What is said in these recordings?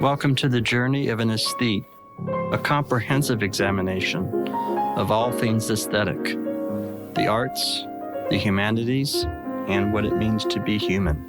Welcome to the journey of an aesthete, a comprehensive examination of all things aesthetic, the arts, the humanities, and what it means to be human.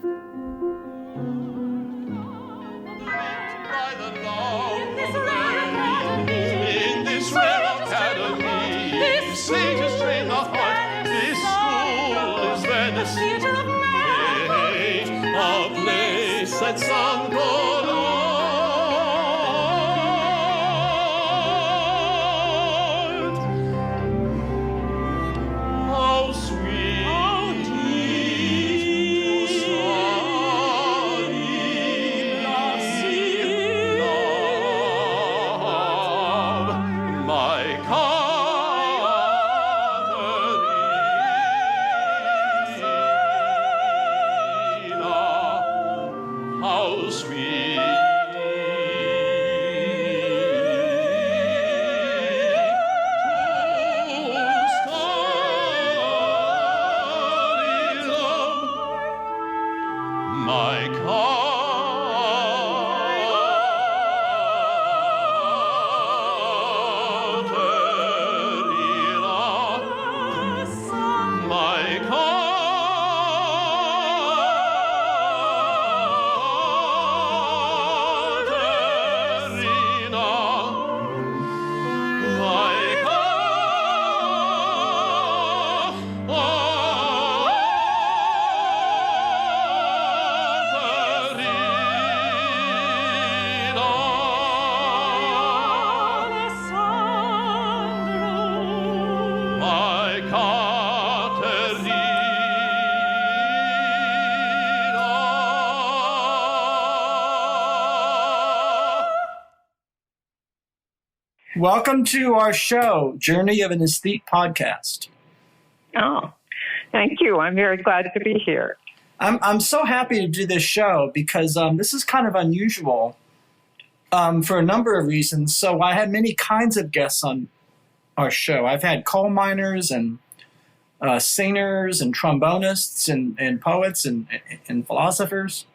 Welcome to our show, Journey of an Aesthete podcast. Oh, thank you. I'm very glad to be here. I'm so happy to do this show because this is kind of unusual for a number of reasons. So I had many kinds of guests on our show. I've had coal miners and singers and trombonists and poets and philosophers.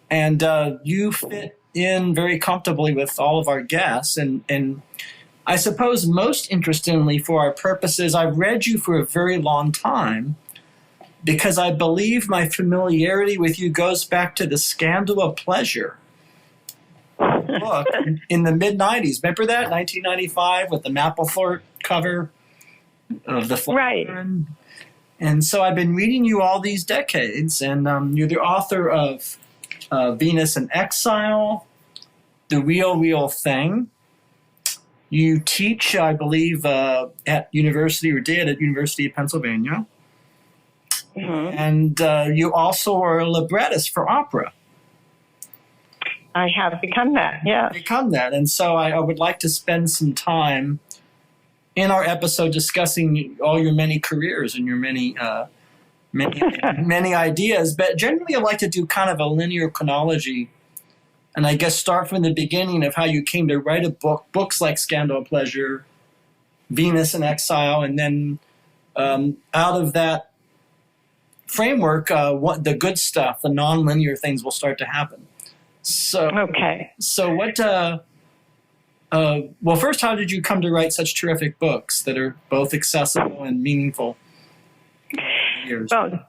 And you fit in very comfortably with all of our guests. And I suppose most interestingly for our purposes, I've read you for a very long time because I believe my familiarity with you goes back to the Scandal of Pleasure book in the mid-'90s. Remember that? 1995 with the Mapplethorpe cover of the flower. Right. And so I've been reading you all these decades, and you're the author of Venus in Exile, The Real Thing. You teach, I believe, at University of Pennsylvania. Mm-hmm. And you also are a librettist for opera. I have become that, yeah. And so I would like to spend some time in our episode discussing all your many careers and your many ideas. But generally, I like to do kind of a linear chronology, and I guess start from the beginning of how you came to write a books like Scandal of Pleasure, Venus in Exile, and then out of that framework, the good stuff, the non-linear things will start to happen. So, okay. So what? Well, first, how did you come to write such terrific books that are both accessible and meaningful? Well,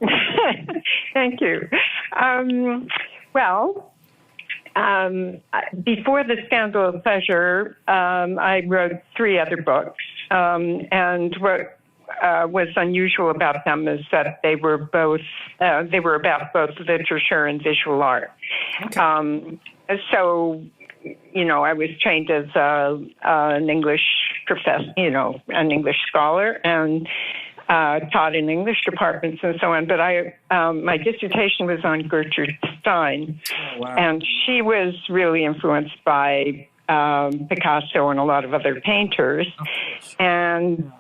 thank you. Before the Scandal of Pleasure, I wrote 3 other books, and what was unusual about them is that they were about both literature and visual art. Okay. So, I was trained as an English professor, an English scholar, and taught in English departments and so on. But my dissertation was on Gertrude Stein, oh, wow. And she was really influenced by Picasso and a lot of other painters. And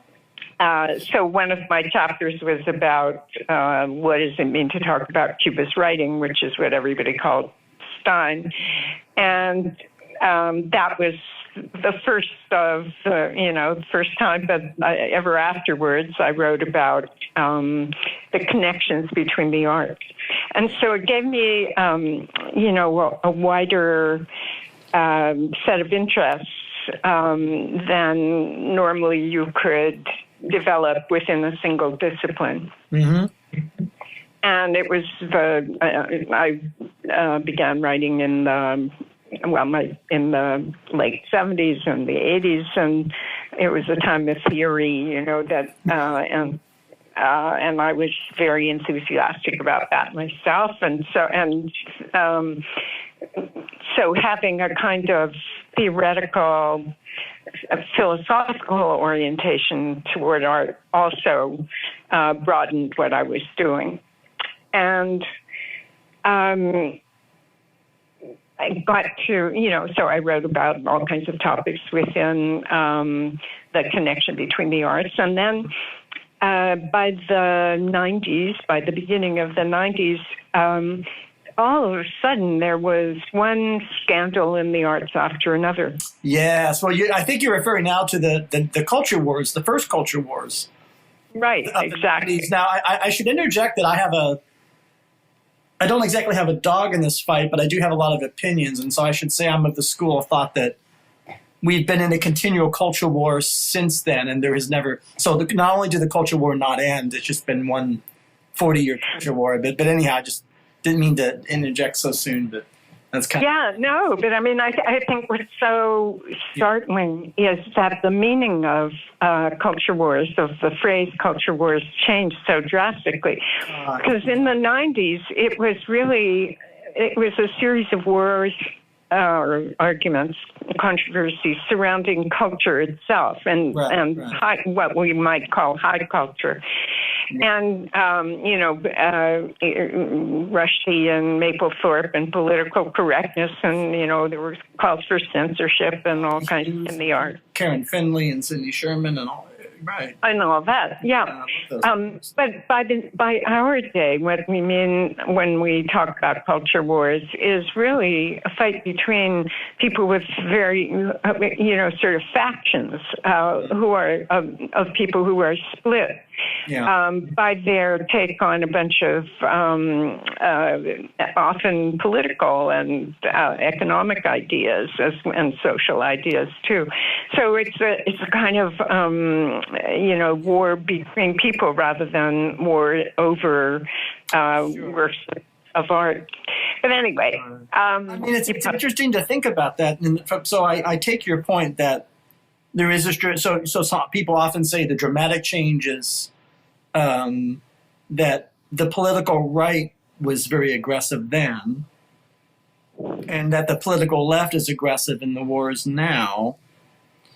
so one of my chapters was about what does it mean to talk about Cubist writing, which is what everybody called Stein. And that was the first time, but ever afterwards, I wrote about the connections between the arts. And so it gave me, a wider set of interests than normally you could develop within a single discipline. Mm-hmm. And it was I began writing in the late 70s and the 80s, and it was a time of theory, and I was very enthusiastic about that myself, and so having a kind of theoretical, philosophical orientation toward art also broadened what I was doing. And I got to, so I wrote about all kinds of topics within the connection between the arts. And then by the beginning of the 90s, all of a sudden there was one scandal in the arts after another. Yes. Well, I think you're referring now to the culture wars, the first culture wars. Right, exactly. Now, I should interject that I don't exactly have a dog in this fight, but I do have a lot of opinions. And so I should say I'm of the school of thought that we've been in a continual culture war since then, and there has never... So not only did the culture war not end, it's just been one 40-year culture war. But anyhow, I just didn't mean to interject so soon, but that's kind of... No, but I mean, I think what's so startling is that the meaning of culture wars, of the phrase culture wars, changed so drastically. Because in the 90s, it was a series of wars or arguments, controversies surrounding culture itself and high, what we might call high culture. And, Rushdie and Mapplethorpe and political correctness, and, there were calls for censorship and all kinds in the art. Karen Finley and Cindy Sherman and all, right. And all that, yeah. But by our day, what we mean when we talk about culture wars is really a fight between people with very, sort of factions who are of people who are split. Yeah. By their take on a bunch of often political and economic ideas and social ideas too. So it's a kind of war between people rather than war over works of art. But anyway, I mean, it's interesting to think about that. And so I take your point that there is so some people often say the dramatic changes that the political right was very aggressive then, and that the political left is aggressive in the wars now.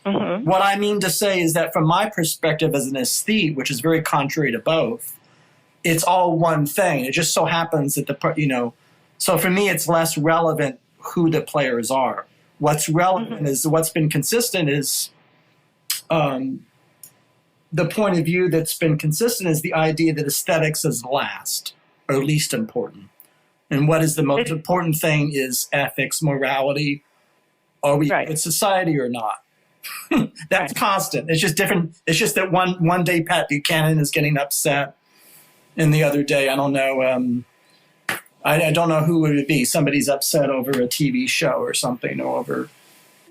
Mm-hmm. What I mean to say is that from my perspective as an aesthete, which is very contrary to both, it's all one thing. It just so happens that so for me it's less relevant who the players are. What's relevant is what's been consistent is the point of view that's been consistent is the idea that aesthetics is last or least important. And what is the most important thing is ethics, morality. Are we a good society or not? That's constant. It's just different. It's just that one day Pat Buchanan is getting upset, and the other day, I don't know, I don't know who it would be. Somebody's upset over a TV show or something, or over...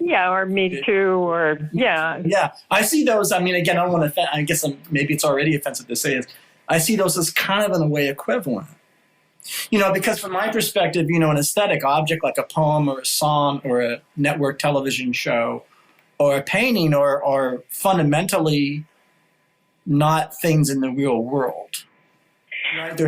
Yeah, or Me Too, or yeah. Yeah, I see those. I mean, again, I don't want to. I guess maybe it's already offensive to say this. I see those as kind of in a way equivalent. Because from my perspective, an aesthetic object like a poem or a song or a network television show or a painting are fundamentally not things in the real world. Right? But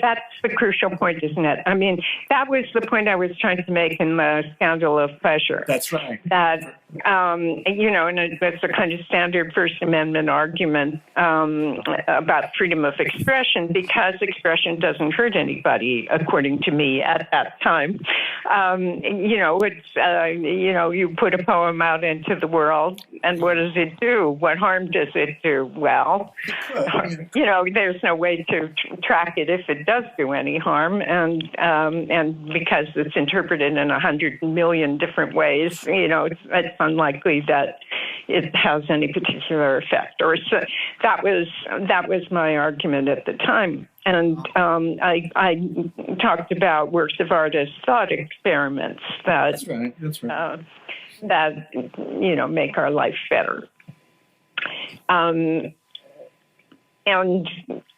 that's the crucial point, isn't it? I mean, that was the point I was trying to make in the Scandal of Pleasure. That's right. That, and it's a kind of standard First Amendment argument about freedom of expression, because expression doesn't hurt anybody, according to me, at that time. You put a poem out into the world, and what does it do? What harm does it do? Well, there's no way to track it if it does do any harm, and because it's interpreted in 100 million different ways, it's unlikely that it has any particular effect. Or so that was my argument at the time. And I talked about works of art as thought experiments that That's right. That make our life better. And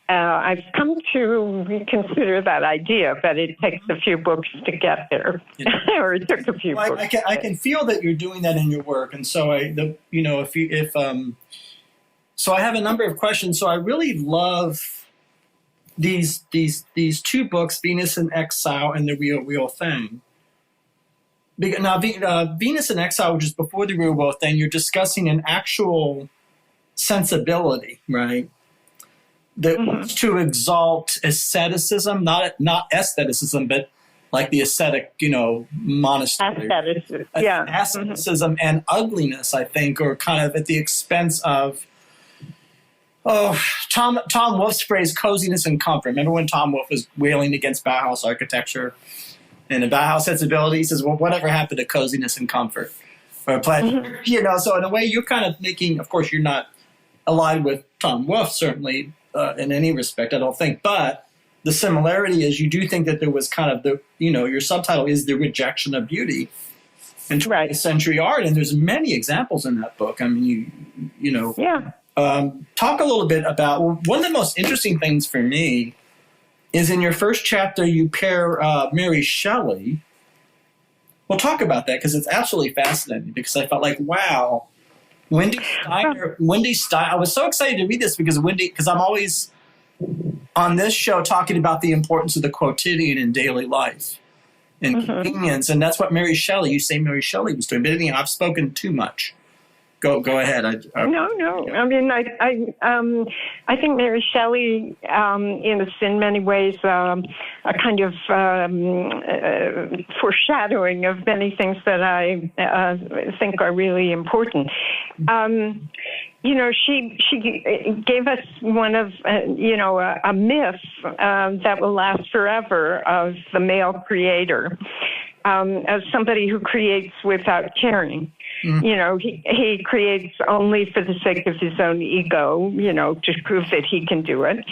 I've come to reconsider that idea, but it takes a few books to get there, or it took a few books. I can feel that you're doing that in your work, and so so I have a number of questions. So I really love these two books, Venus in Exile and The Real Thing. Now, Venus in Exile, which is before The Real Thing, you're discussing an actual sensibility, right? That wants to exalt asceticism, not aestheticism, but like the ascetic, monastery. Asceticism and ugliness, I think, are kind of at the expense of, Tom Wolfe's phrase, coziness and comfort. Remember when Tom Wolfe was wailing against Bauhaus architecture and the Bauhaus sensibility? He says, well, whatever happened to coziness and comfort or pleasure? So in a way, you're kind of making, of course, you're not aligned with Tom Wolfe, certainly, in any respect, I don't think. But the similarity is you do think that there was kind of your subtitle is The Rejection of Beauty in 20th century art. And there's many examples in that book. I mean, talk a little bit about, one of the most interesting things for me is in your first chapter, you pair Mary Shelley. We'll talk about that because it's absolutely fascinating, because I felt like, wow, Wendy Steiner. I was so excited to read this because I'm always on this show talking about the importance of the quotidian in daily life and convenience. And that's what Mary Shelley was doing. But anyway, I've spoken too much. Go ahead. No. I mean, I think Mary Shelley is in many ways a kind of foreshadowing of many things that I think are really important. She gave us one of, a myth that will last forever of the male creator as somebody who creates without caring. He creates only for the sake of his own ego, to prove that he can do it.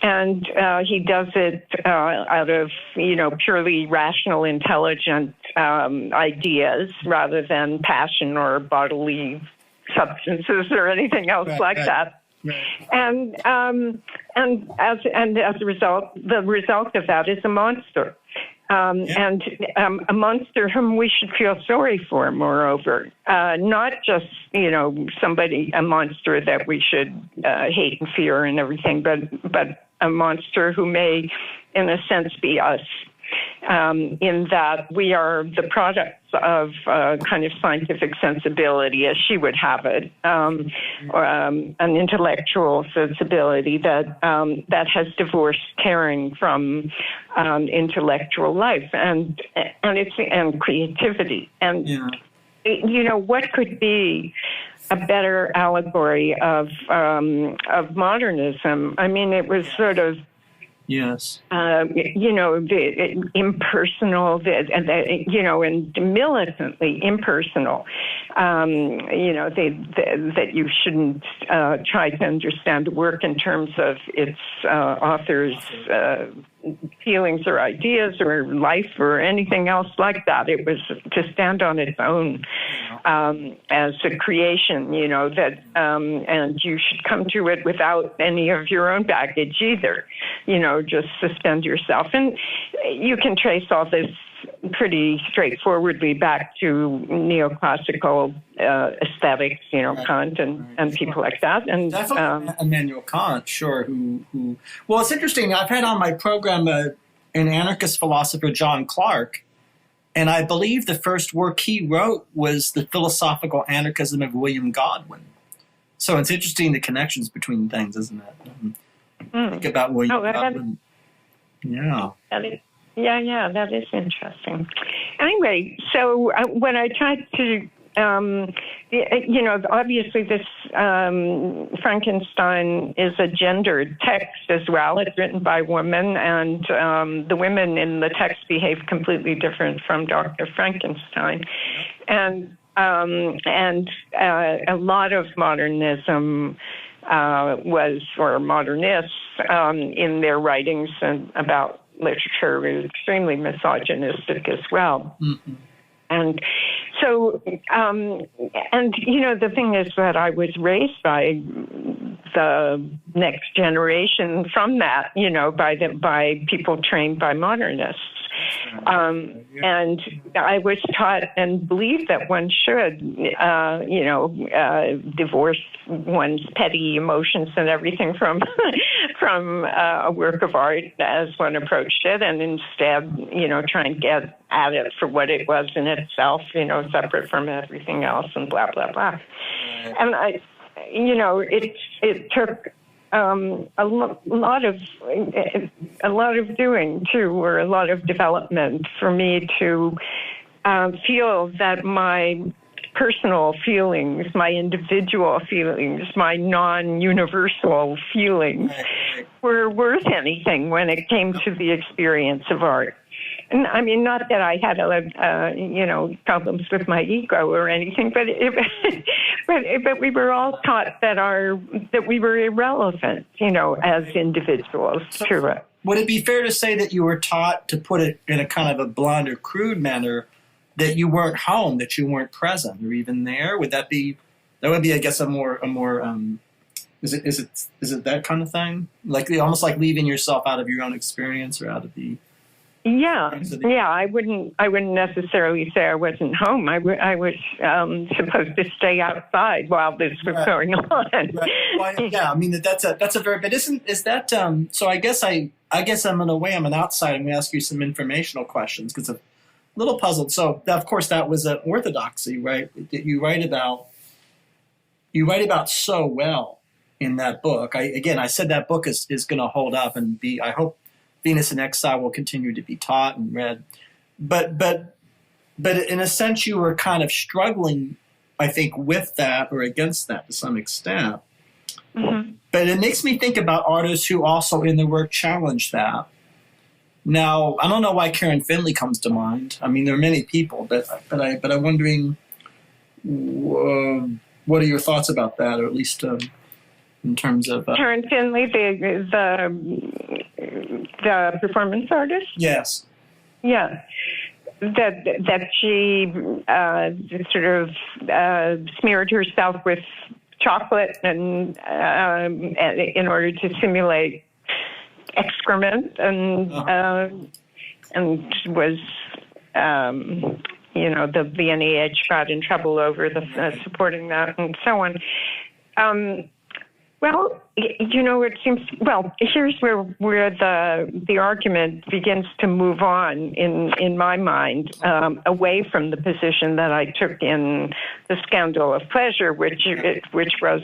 And he does it out of, purely rational, intelligent ideas rather than passion or bodily substances or anything else that. Right. And as a result, the result of that is a monster. And a monster whom we should feel sorry for, moreover, not just, a monster that we should hate and fear and everything, but a monster who may, in a sense, be us, in that we are the products of kind of scientific sensibility, as she would have it, or an intellectual sensibility that has divorced caring from intellectual life and creativity. And what could be a better allegory of modernism? I mean, it was sort of. Yes. The impersonal, and militantly impersonal. That you shouldn't try to understand work in terms of its author's feelings or ideas or life or anything else like that. It was to stand on its own as a creation, and you should come to it without any of your own baggage either. Just suspend yourself. And you can trace all this pretty straightforwardly back to neoclassical aesthetics, Kant and people like that. And definitely Immanuel Kant, sure. Who? Well, it's interesting. I've had on my program an anarchist philosopher, John Clark, and I believe the first work he wrote was The Philosophical Anarchism of William Godwin. So it's interesting, the connections between things, isn't it? Think about William Godwin. Yeah. That is interesting. Anyway, so when I tried to, obviously this Frankenstein is a gendered text as well. It's written by women, and the women in the text behave completely different from Dr. Frankenstein. And And a lot of modernism or modernists in their writings and about literature was extremely misogynistic as well. Mm-hmm. And so, the thing is that I was raised by the next generation from that, by people trained by modernists. And I was taught and believed that one should, divorce one's petty emotions and everything from a work of art as one approached it, and instead, try and get at it for what it was in itself, separate from everything else, and blah blah blah. And it took a lot of doing too, or a lot of development for me to feel that my personal feelings, my individual feelings, my non-universal feelings were worth anything when it came to the experience of art. And I mean, not that I had problems with my ego or anything, but but we were all taught that we were irrelevant, as individuals to it. Would it be fair to say that you were taught, to put it in a kind of a blunt or crude manner, that you weren't home, that you weren't present, or even there? Would that be? That would be, I guess, a more. Is it that kind of thing? Like almost like leaving yourself out of your own experience or out of the. Yeah. I wouldn't necessarily say I wasn't home. I was supposed to stay outside while this was going on. Right. Well, yeah, I mean that's a very. But is that? So I guess I'm in a way I'm an outsider. I'm going to ask you some informational questions because I'm a little puzzled. So of course that was an orthodoxy, right? That you write about so well in that book. I said that book is going to hold up and be. I hope Venus in Exile will continue to be taught and read. But in a sense, you were kind of struggling, I think, with that or against that to some extent. Mm-hmm. But it makes me think about artists who also in their work challenge that. Now, I don't know why Karen Finley comes to mind. I mean, there are many people, but I'm wondering, what are your thoughts about that, or at least in terms of Karen Finley, the performance artist? Yes. Yeah. That she sort of smeared herself with chocolate and in order to simulate excrement, and was the VNEH got in trouble over the supporting that and so on. Well, it seems. Well, here's where the argument begins to move on in my mind, away from the position that I took in The Scandal of Pleasure, which was,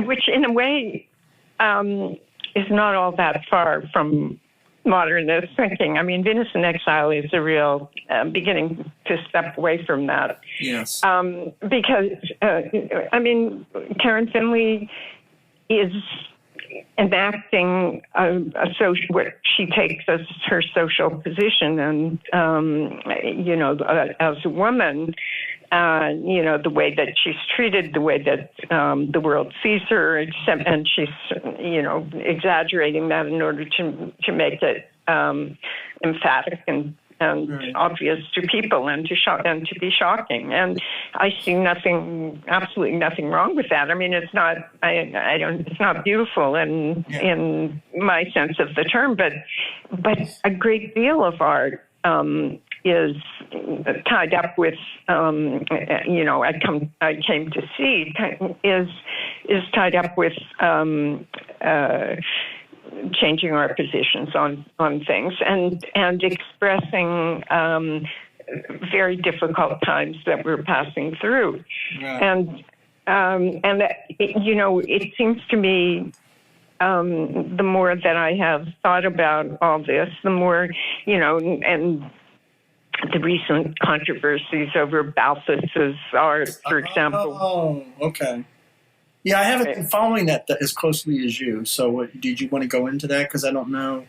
which in a way is not all that far from modernist thinking. I mean, Venus in Exile is a real beginning to step away from that. Yes. Because, Karen Finley is enacting what she takes as her social position, and, as a woman, the way that she's treated, the way that the world sees her, and she's, exaggerating that in order to make it emphatic and obvious to people and to be shocking. And I see absolutely nothing wrong with that. I mean, it's not, it's not beautiful in my sense of the term, but a great deal of art is tied up with, I came to see is tied up with changing our positions on things and expressing very difficult times that we're passing through. Yeah. And it seems to me, the more that I have thought about all this, the more, and the recent controversies over Balthus's art, for example. Oh, okay. Yeah, I haven't been following that as closely as you. So did you want to go into that? Because I don't know.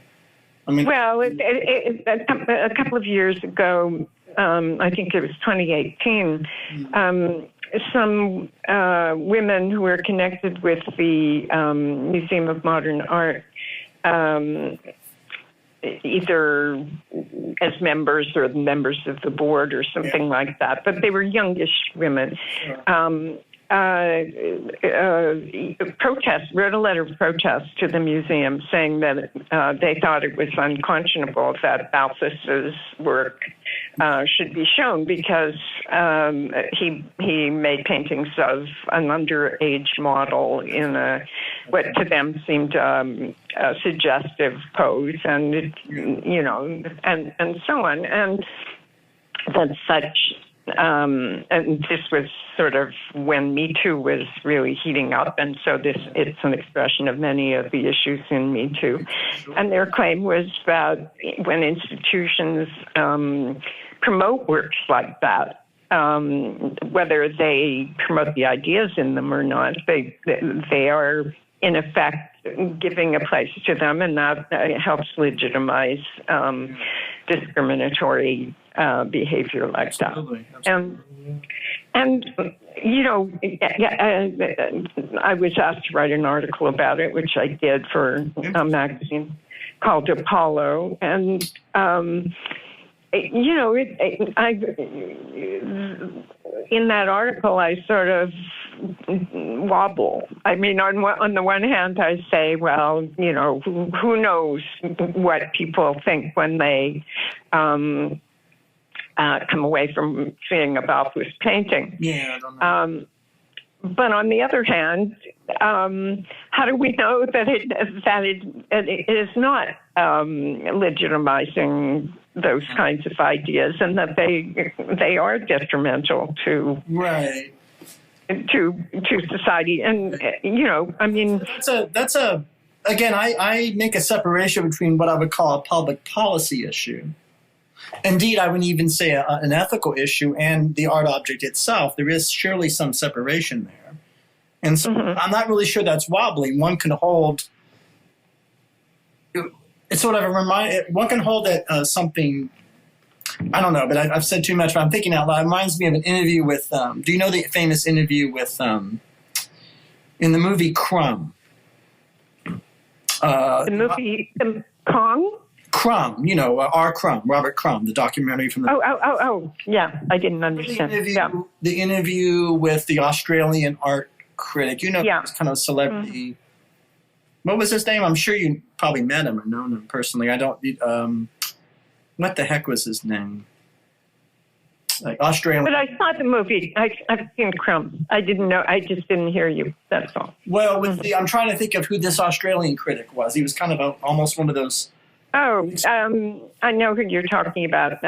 I mean, well, a couple of years ago, I think it was 2018, some women who were connected with the Museum of Modern Art, either as members or members of the board or something like that, but they were youngish women, wrote a letter of protest to the museum saying that they thought it was unconscionable that Balthus's work should be shown because he made paintings of an underage model in what to them seemed a suggestive pose, and and so on, and that such. And this was sort of when Me Too was really heating up, and so it's an expression of many of the issues in Me Too. And their claim was that when institutions promote works like that, whether they promote the ideas in them or not, they are in effect giving a place to them, and that helps legitimize discriminatory behavior like absolutely. that. And I was asked to write an article about it, which I did for a magazine called Apollo, and in that article, I sort of wobble. I mean, on the one hand, I say, well, who knows what people think when they come away from seeing a Balthus painting. Yeah, I don't know. But on the other hand, how do we know that it is not legitimizing those kinds of ideas, and that they are detrimental to right to society? And I mean, that's a again, I make a separation between what I would call a public policy issue. Indeed, I would even say an ethical issue and the art object itself. There is surely some separation there. And so I'm not really sure that's wobbling. One can hold, it's sort of one can hold it something, I don't know, but I've said too much, but I'm thinking out loud. It reminds me of an interview with, do you know the famous interview with, in the movie Crumb? The movie Kong? Crumb, R. Crumb, Robert Crumb, the documentary from the... Oh, yeah, I didn't understand. The interview with the Australian art critic, he was kind of a celebrity. What was his name? I'm sure you probably met him or known him personally. I don't... what the heck was his name? Like Australian... But I saw the movie. I've seen Crumb. I didn't know. I just didn't hear you. That's all. Well, I'm trying to think of who this Australian critic was. He was kind of almost one of those... Oh, I know who you're talking about.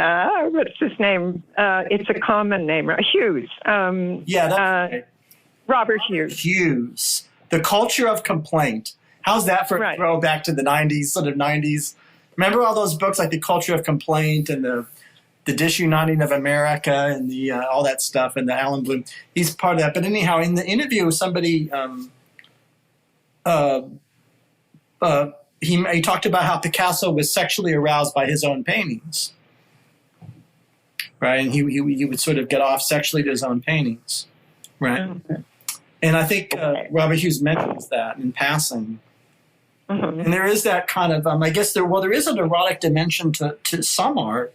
What's his name? It's a common name. Hughes. That's right. Robert Hughes. Hughes. The Culture of Complaint. How's that for a throwback to the 90s, sort of 90s? Remember all those books like The Culture of Complaint and the Disuniting of America and the all that stuff and the Alan Bloom? He's part of that. But anyhow, in the interview, somebody... He talked about how Picasso was sexually aroused by his own paintings, right? And he would sort of get off sexually to his own paintings, right? Mm-hmm. And I think Robert Hughes mentions that in passing. Mm-hmm. And there is that kind of, I guess there is an erotic dimension to some art,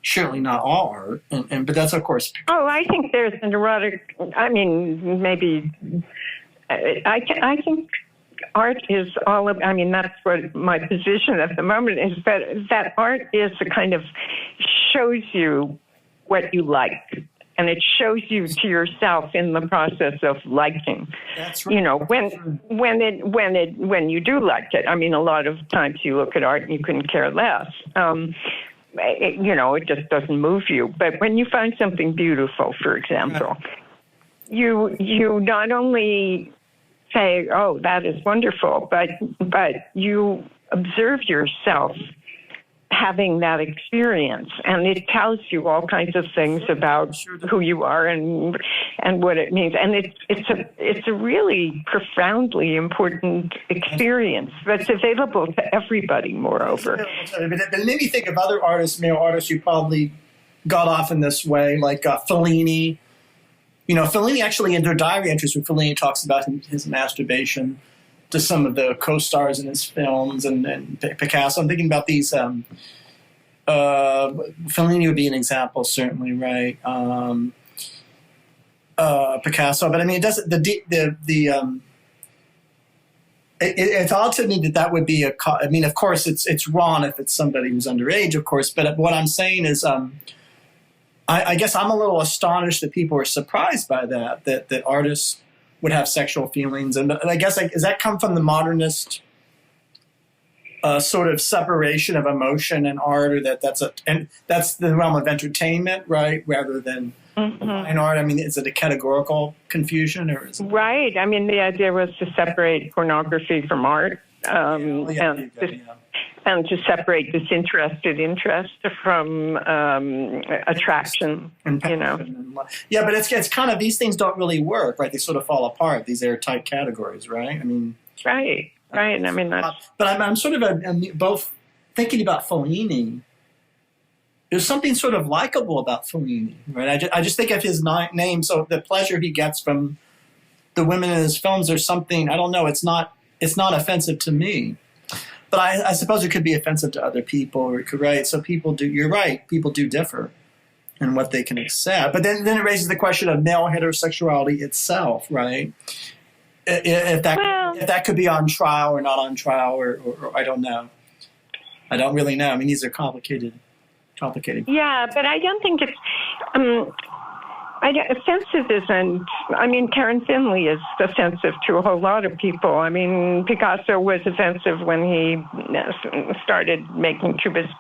surely not all art, but that's of course. Oh, I think there's an erotic. I mean, maybe I think. Art is all of, that's what my position at the moment is, that art is a kind of shows you what you like, and it shows you to yourself in the process of liking. That's right. When you do like it. A lot of times you look at art and you couldn't care less. It just doesn't move you. But when you find something beautiful, for example, you not only say, oh, that is wonderful, but you observe yourself having that experience, and it tells you all kinds of things about who you are, and and what it means. And it's a really profoundly important experience that's available to everybody, moreover. But it made me think of other artists, male artists, who probably got off in this way, like Fellini. Fellini actually, in their diary entries, where Fellini talks about his masturbation to some of the co-stars in his films, and Picasso. I'm thinking about these. Fellini would be an example, certainly, right? Picasso, but I mean, it doesn't. It's odd to me that would be I mean, of course, it's wrong if it's somebody who's underage, of course. But what I'm saying is, I guess I'm a little astonished that people are surprised by that artists would have sexual feelings, and I guess does that come from the modernist sort of separation of emotion and art, or that's the realm of entertainment, right, rather than fine art? I mean, is it a categorical confusion, or is it... Right. I mean, the idea was to separate pornography from art, and to separate disinterested interest from attraction. Yeah, but it's kind of, these things don't really work, right? They sort of fall apart. These airtight categories, right? I mean, right. I mean, that's... But I'm sort of both thinking about Fellini. There's something sort of likable about Fellini, right? I just think of his name, so the pleasure he gets from the women in his films, there's something, I don't know, it's not offensive to me. But I suppose it could be offensive to other people, right? So you're right, people do differ in what they can accept. But then it raises the question of male heterosexuality itself, right? If that could be on trial or not on trial, or I don't know. I don't really know. I mean, these are complicated. Yeah, but I don't think it's... offensive isn't... I mean, Karen Finley is offensive to a whole lot of people. I mean, Picasso was offensive when he started making Cubist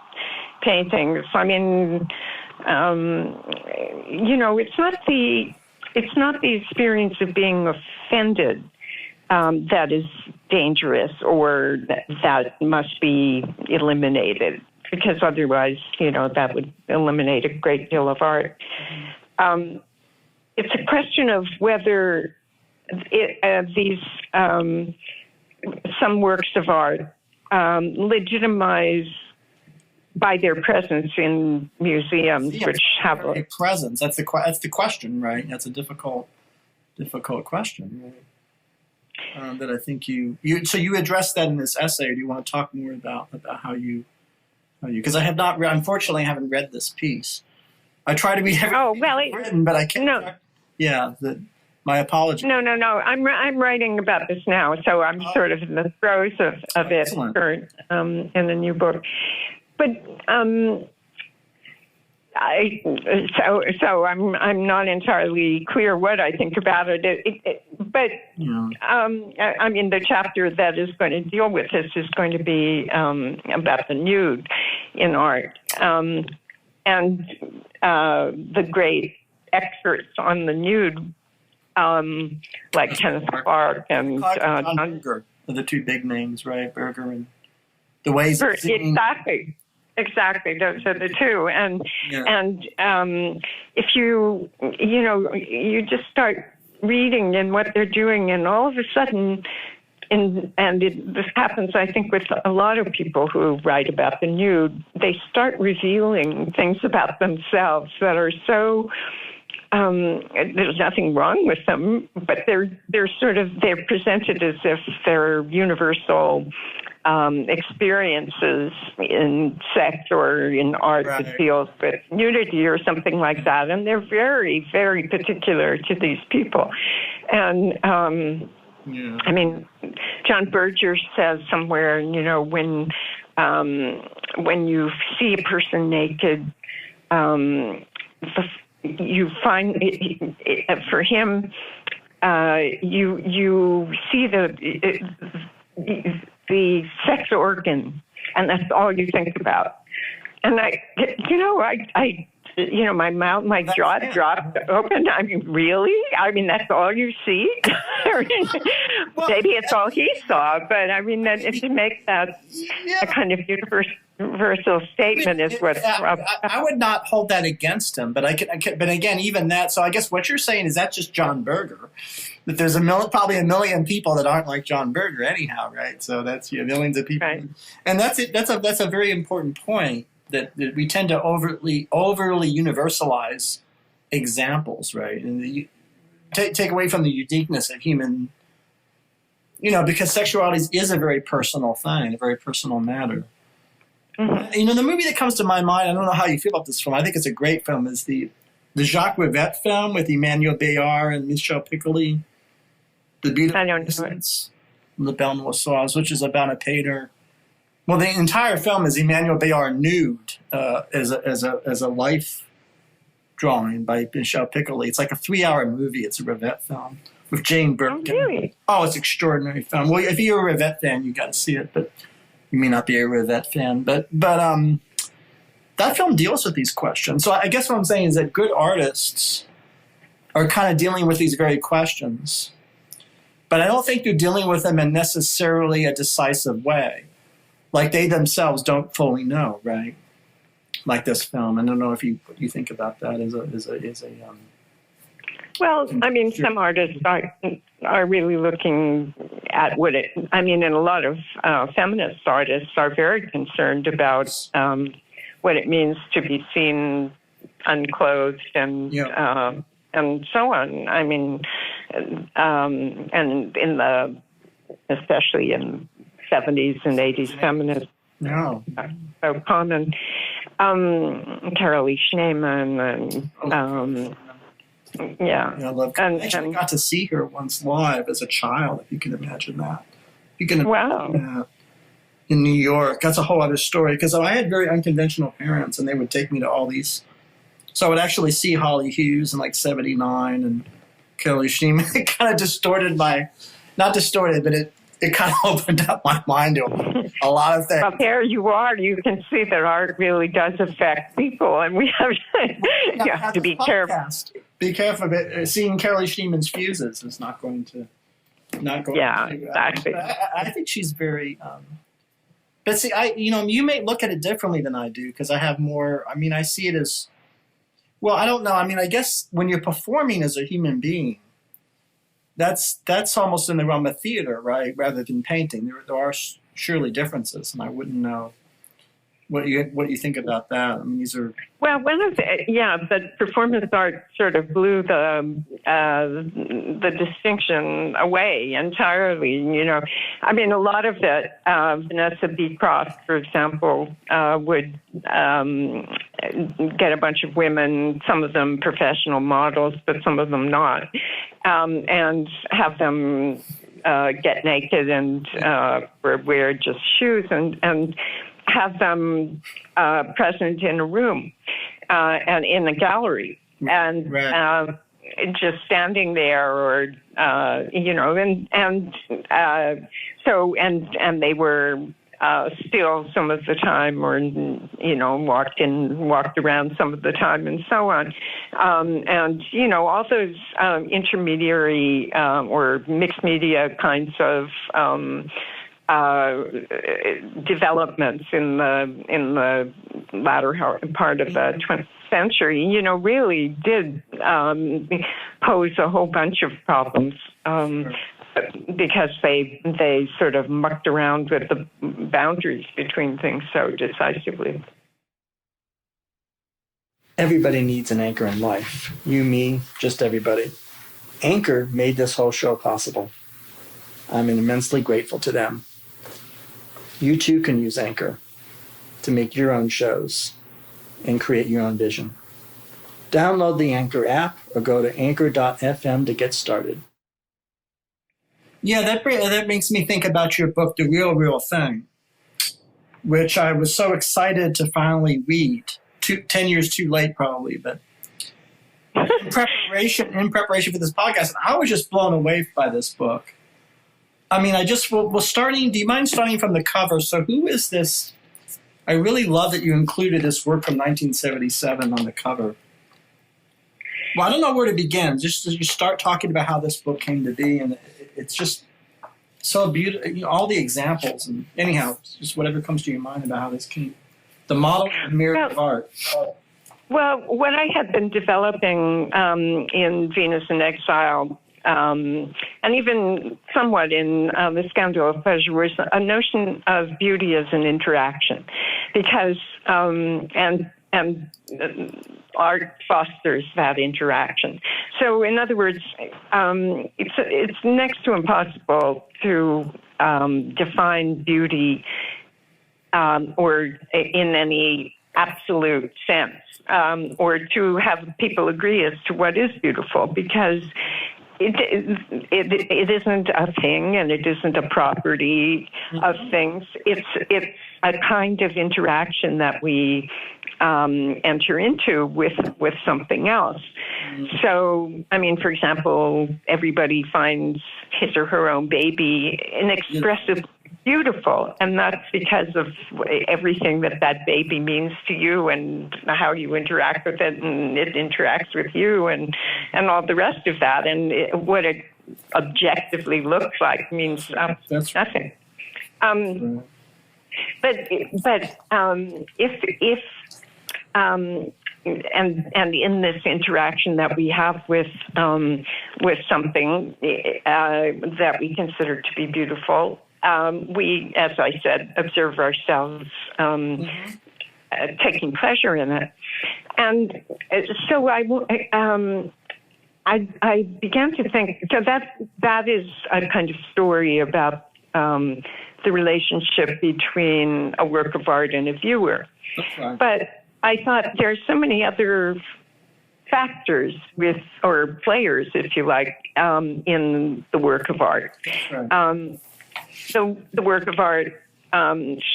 paintings. I mean, it's not the experience of being offended that is dangerous, or that must be eliminated, because otherwise, that would eliminate a great deal of art. It's a question of whether these some works of art legitimize by their presence in museums, which have a presence. That's the question, right? That's a difficult question, right? That I think you addressed that in this essay. Or do you want to talk more about how you, because I have not, unfortunately, I haven't read this piece. I try to read everything written, but I can't. No. Yeah, my apologies. No. I'm writing about this now, so I'm sort of in the throes of it in the new book. But I'm not entirely clear what I think about it. I mean, the chapter that is going to deal with this is going to be about the nude in art, and the great experts on the nude, like Kenneth Clark and Berger, are the two big names, right? Berger and the ways. Exactly. Those are the two. And if you just start reading and what they're doing, and all of a sudden, this happens, I think, with a lot of people who write about the nude, they start revealing things about themselves that are so... there's nothing wrong with them, but they're presented as if they're universal experiences in sex or in art that deals with nudity or something like that, and they're very, very particular to these people. And I mean, John Berger says somewhere, when you see a person naked, you find for him, you see the sex organ, and that's all you think about. And my jaw dropped open. I mean, really? I mean, that's all you see? Maybe it's all he saw, but I mean, that if you make that a kind of controversial statement is what. I would not hold that against him, but but again, even that. So I guess what you're saying is that's just John Berger. That there's probably a million people that aren't like John Berger anyhow, right? So that's millions of people, Right. And that's it. That's a very important point that we tend to overly universalize examples, right? And take away from the uniqueness of human. Because sexuality is a very personal thing, a very personal matter. Mm-hmm. The movie that comes to my mind, I don't know how you feel about this film, I think it's a great film, is the Jacques Rivette film with Emmanuel Béard and Michel Piccoli, The Beautiful I don't know Innocence, Le Belle Noire, which is about a painter. Well, the entire film is Emmanuel Béard nude as a life drawing by Michel Piccoli. It's like a 3-hour movie. It's a Rivette film with Jane Birkin. Oh, really? Oh, it's an extraordinary film. Well, if you're a Rivette fan, you got to see it, but you may not be a Rivette fan. But that film deals with these questions. So I guess what I'm saying is that good artists are kind of dealing with these very questions, but I don't think they're dealing with them in necessarily a decisive way. Like they themselves don't fully know, right? Like this film. I don't know what you think about that as a Well, I mean, some artists are really looking at and a lot of feminist artists are very concerned about what it means to be seen unclothed and so on. I mean, and especially in 70s and 80s, feminists no. are so common. Carolee Schneemann and. Yeah. I love. I actually got to see her once live as a child. If you can imagine that. You can. Wow. In New York, that's a whole other story. Because I had very unconventional parents, and they would take me to all these. So I would actually see Holly Hughes in like '79 and Carolee Schneemann. It kind of distorted not distorted, but it kind of opened up my mind to a lot of things. Well, there you are. You can see that art really does affect people, and we have, you have to be careful. Be careful of it. Seeing Carolee Schneemann's fuses is not going to. Yeah, exactly. I think she's very. But see, you may look at it differently than I do because I have more. I mean, I see it as. Well, I don't know. I mean, I guess when you're performing as a human being, that's almost in the realm of theater, right? Rather than painting, there are surely differences, and I wouldn't know what you think about that. I mean, these are the performance art sort of blew the distinction away entirely. I mean, a lot of it. Vanessa B. Croft, for example, would get a bunch of women, some of them professional models, but some of them not, and have them get naked and wear just shoes and have them present in a room and in a gallery and just standing there or and they were still some of the time or walked around some of the time and so on and all those intermediary or mixed media kinds of developments in the latter part of the 20th century, really did pose a whole bunch of problems because they sort of mucked around with the boundaries between things so decisively. Everybody needs an anchor in life. You, me, just everybody. Anchor made this whole show possible. I'm immensely grateful to them. You too can use Anchor to make your own shows and create your own vision. Download the Anchor app or go to anchor.fm to get started. Yeah, that makes me think about your book, The Real Thing, which I was so excited to finally read. 10 years too late, probably, but in preparation for this podcast, I was just blown away by this book. I mean, do you mind starting from the cover? So who is this? I really love that you included this work from 1977 on the cover. Well, I don't know where to begin. Just you start talking about how this book came to be, and it's just so beautiful. All the examples, and anyhow, just whatever comes to your mind about how this came The model and mirror of art. Well, what I had been developing in Venus in Exile, and even somewhat in The Scandal of Pleasure, was a notion of beauty as an interaction, because art fosters that interaction. So, in other words, it's next to impossible to define beauty or in any absolute sense, or to have people agree as to what is beautiful, because it isn't a thing and it isn't a property of things. It's a kind of interaction that we enter into with something else. So, I mean, for example, everybody finds his or her own baby inexpressibly beautiful, and that's because of everything that baby means to you and how you interact with it, and it interacts with you, and all the rest of that. And what it objectively looks like means nothing. But if and in this interaction that we have with something that we consider to be beautiful, we, as I said, observe ourselves taking pleasure in it. And so I began to think, so that is a kind of story about the relationship between a work of art and a viewer. Okay. But I thought there are so many other factors or players, if you like, in the work of art. Right. So the work of art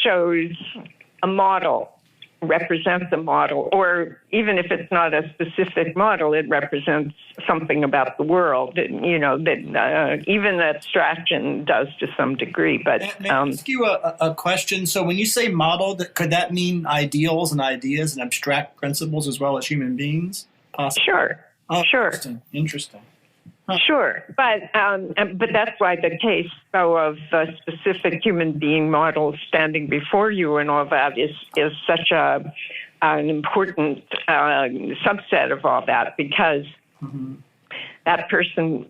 shows a model, represents a model, or even if it's not a specific model, it represents something about the world, that even abstraction does to some degree. But may I ask you a question? So when you say model, could that mean ideals and ideas and abstract principles as well as human beings? Possibly? Sure. Oh, sure. Interesting. Huh. Sure, but that's why the case, though, of a specific human being model standing before you and all that is such an important subset of all that, because that person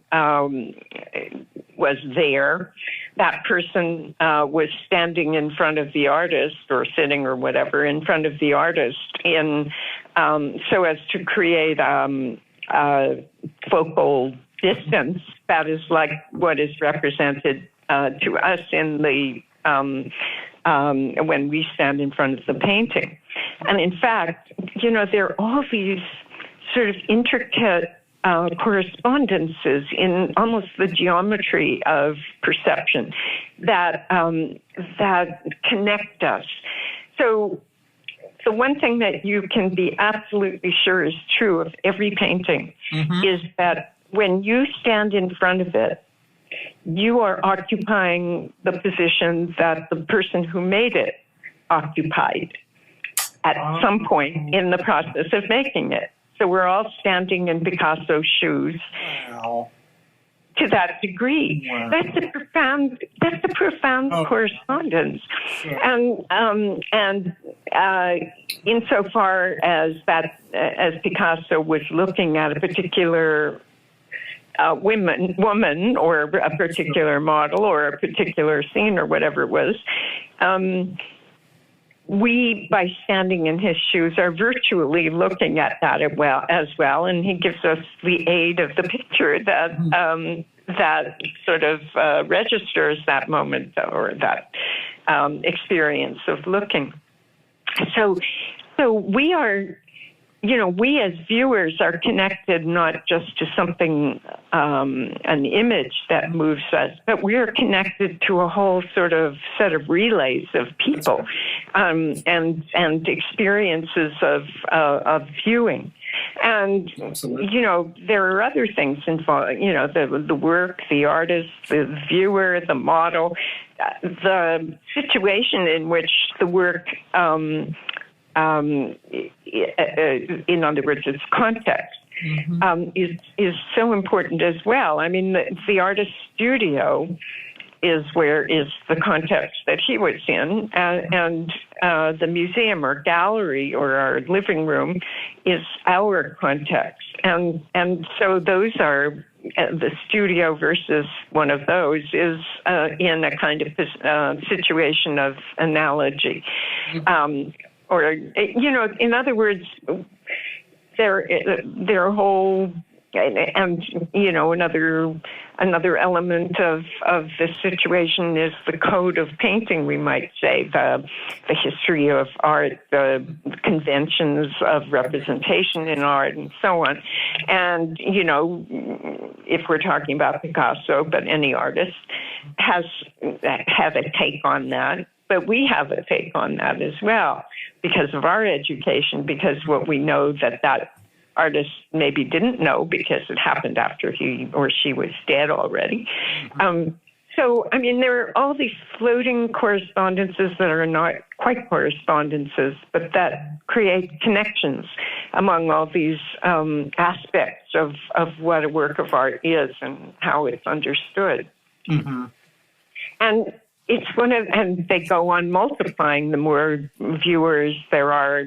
was there. That person was standing in front of the artist, or sitting or whatever in front of the artist, so as to create focal distance that is like what is represented to us in the when we stand in front of the painting. And in fact, there are all these sort of intricate correspondences in almost the geometry of perception that connect us. So the one thing that you can be absolutely sure is true of every painting is that when you stand in front of it, you are occupying the position that the person who made it occupied at some point in the process of making it. So we're all standing in Picasso's shoes. Wow. To that degree. Wow. That's a profound correspondence. Sure. And insofar as Picasso was looking at a particular woman or a particular model or a particular scene or whatever it was, we, by standing in his shoes, are virtually looking at that as well, and he gives us the aid of the picture that that sort of registers that moment or that experience of looking. So we are, we as viewers are connected not just to something, an image that moves us, but we are connected to a whole sort of set of relays of people and experiences of viewing. And, there are other things involved, the work, the artist, the viewer, the model, the situation in which the work, in other words, its context, is so important as well. I mean, the artist's studio is the context that he was in, and the museum or gallery or our living room is our context. And so those are the studio versus one of those is in a kind of situation of analogy. Or, in other words, their whole, and, another element of the situation is the code of painting, we might say, the history of art, the conventions of representation in art, and so on. And, if we're talking about Picasso, but any artist have a take on that. But we have a take on that as well because of our education, because what we know that artist maybe didn't know because it happened after he or she was dead already. So, there are all these floating correspondences that are not quite correspondences, but that create connections among all these aspects of what a work of art is and how it's understood. Mm-hmm. And it's and they go on multiplying. The more viewers there are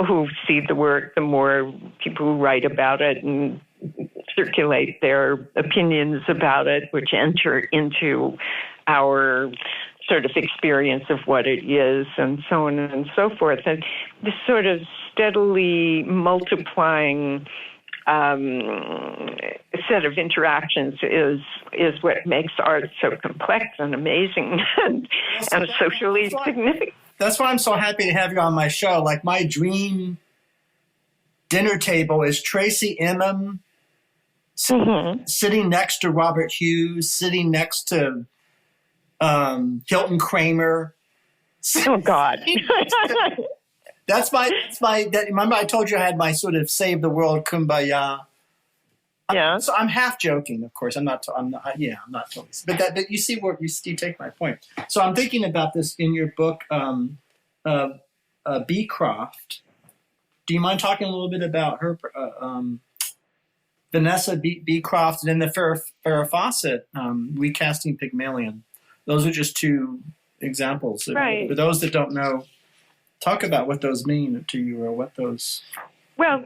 who see the work, the more people who write about it and circulate their opinions about it, which enter into our sort of experience of what it is, and so on and so forth. And this sort of steadily multiplying set of interactions is what makes art so complex and amazing and socially significant. That's why I'm so happy to have you on my show. Like, my dream dinner table is Tracy Emin sitting next to Robert Hughes, sitting next to Hilton Kramer. Oh, God. Remember I told you I had my sort of save the world kumbaya. Yeah. So I'm half joking, of course. I'm not totally. But you see where you take my point. So I'm thinking about this in your book, Beecroft. Do you mind talking a little bit about her, Vanessa Beecroft, and then the Farrah Fawcett, recasting Pygmalion? Those are just two examples. Right. For those that don't know, talk about what those mean to you, or what those. Well,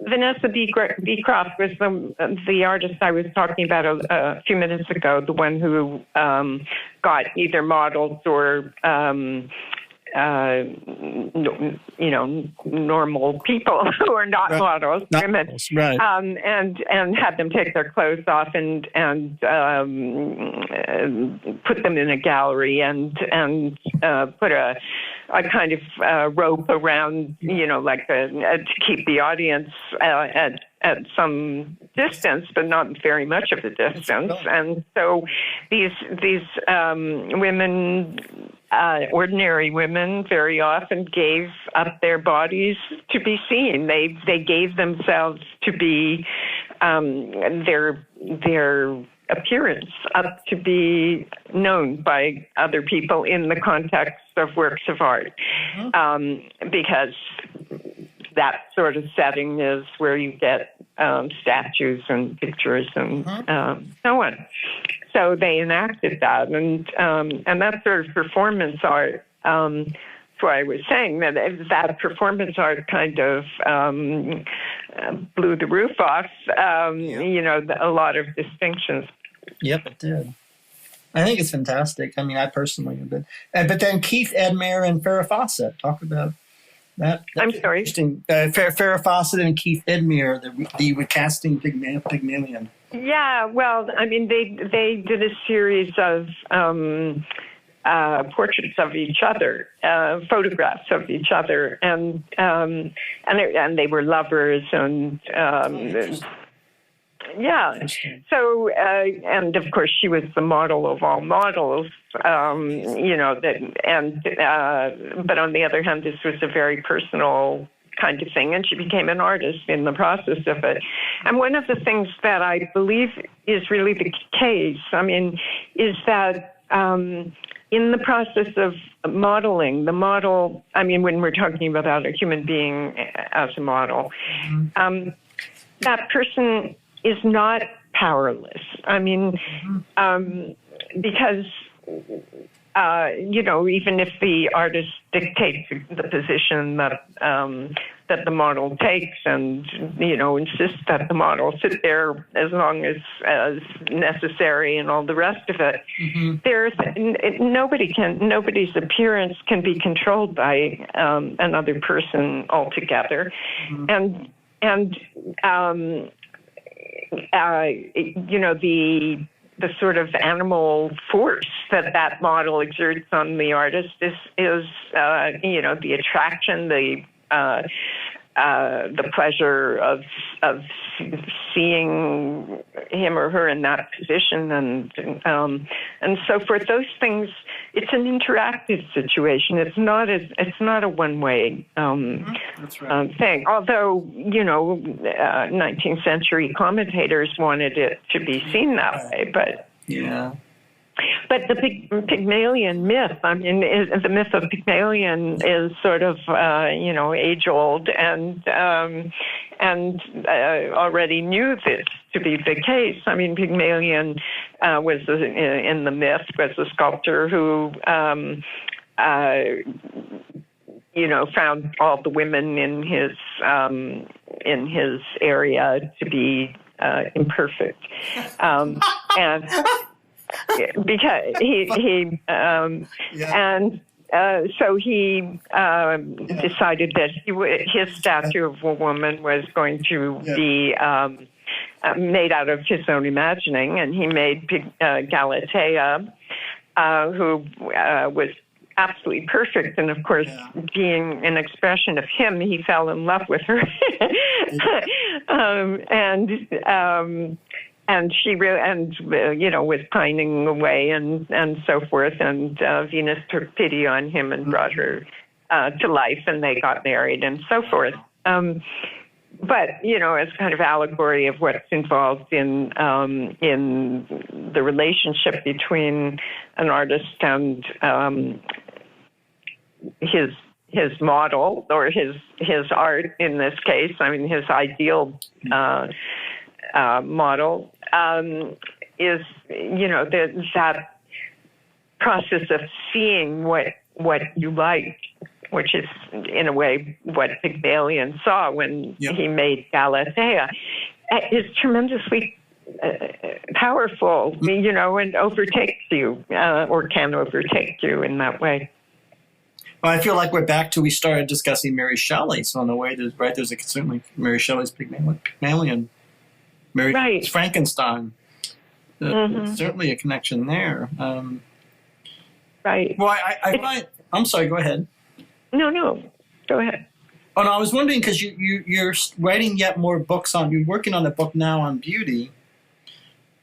Vanessa Beecroft was the artist I was talking about a few minutes ago, the one who got either models or normal people who are not models, women, right. And had them take their clothes off and put them in a gallery and put a kind of rope around, to keep the audience at some distance, but not very much of a distance. And so these women, ordinary women, very often gave up their bodies to be seen. They gave themselves to be their appearance up to be known by other people in the context of works of art, because that sort of setting is where you get statues and pictures and so on. So they enacted that, and that sort of performance art. That's why I was saying that performance art kind of blew the roof off. A lot of distinctions. Yep, it did. I think it's fantastic. I mean, I personally have been. But then Keith Edmere and Farrah Fawcett, talk about that. I'm sorry. Interesting. Farrah Fawcett and Keith Edmere, the recasting Pygmalion. Yeah, well, I mean, they did a series of portraits of each other, photographs of each other, and they were lovers, and yeah. So, and of course, she was the model of all models, but on the other hand, this was a very personal kind of thing, and she became an artist in the process of it. And one of the things that I believe is really the case, is that in the process of modeling, the model, when we're talking about a human being as a model, that person is not powerless. Because even if the artist dictates the position that the model takes, and insists that the model sit there as long as necessary, and all the rest of it, nobody's appearance can be controlled by another person altogether, and the sort of animal force that model exerts on the artist is the attraction, the pleasure of seeing him or her in that position, and so forth. Those things. It's an interactive situation. It's not a one-way That's right. thing. Although 19th century commentators wanted it to be seen that way, but yeah. But the Pygmalion myth, the myth of Pygmalion is sort of, age old, and already knew this to be the case. Pygmalion was in the myth was a sculptor who, found all the women in his area to be imperfect, and. Because so he decided that his statue of a woman was going to be made out of his own imagining, and he made Galatea, who was absolutely perfect, and of course, being an expression of him, he fell in love with her, and she really, was pining away and so forth. And Venus took pity on him and brought her to life, and they got married and so forth. But as kind of allegory of what's involved in the relationship between an artist and his model, or his art in this case. His ideal model is that process of seeing what you like, which is in a way what Pygmalion saw when he made Galatea, is tremendously powerful, and overtakes you, or can overtake you in that way. Well, I feel like we're back to we started discussing Mary Shelley. So in a way, there's certainly Mary Shelley's Pygmalion. Mary Frankenstein. There's certainly a connection there. Right. Well, I find. I'm sorry. Go ahead. No. Go ahead. Oh no, I was wondering because you're writing yet more books you're working on a book now on beauty.